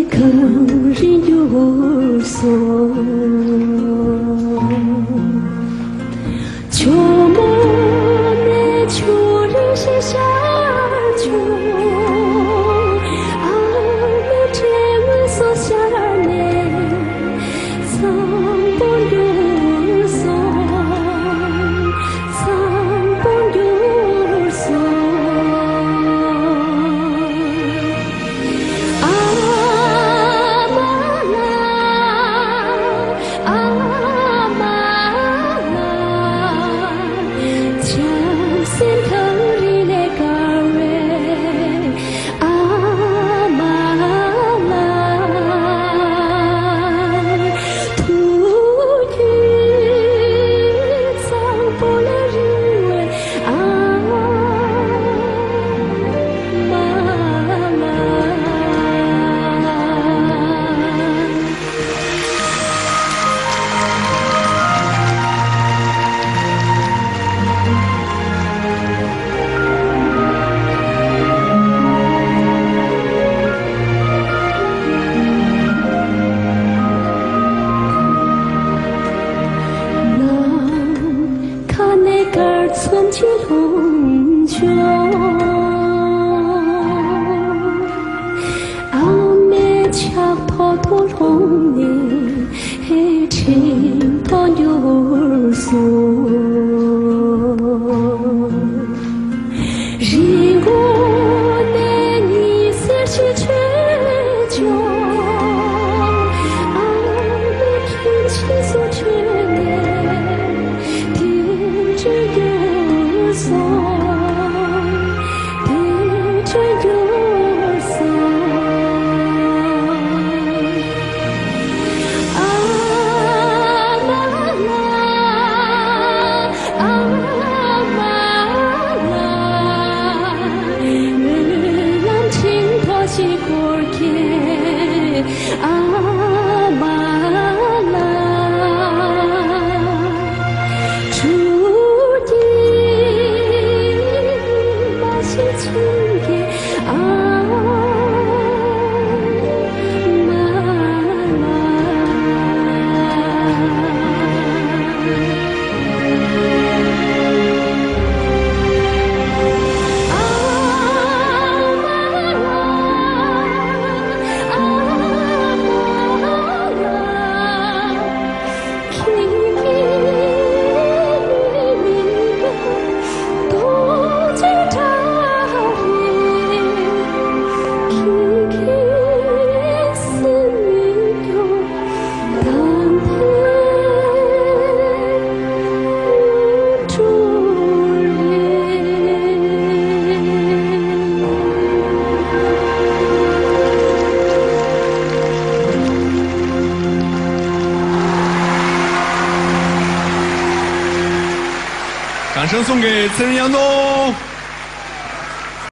可人有所，秋末的秋日是夏秋，阿妹这么所下呢，桑不有松，桑不有松。 从前龙桥，阿妹恰跑到龙年，黑青到有所，人我的你是是吹角，阿妹天气所吹呢，天只有。 松，对着有松，啊妈妈，啊妈妈，日郎青头西过天，啊妈妈。 情也啊，妈妈。掌声送给词人杨东。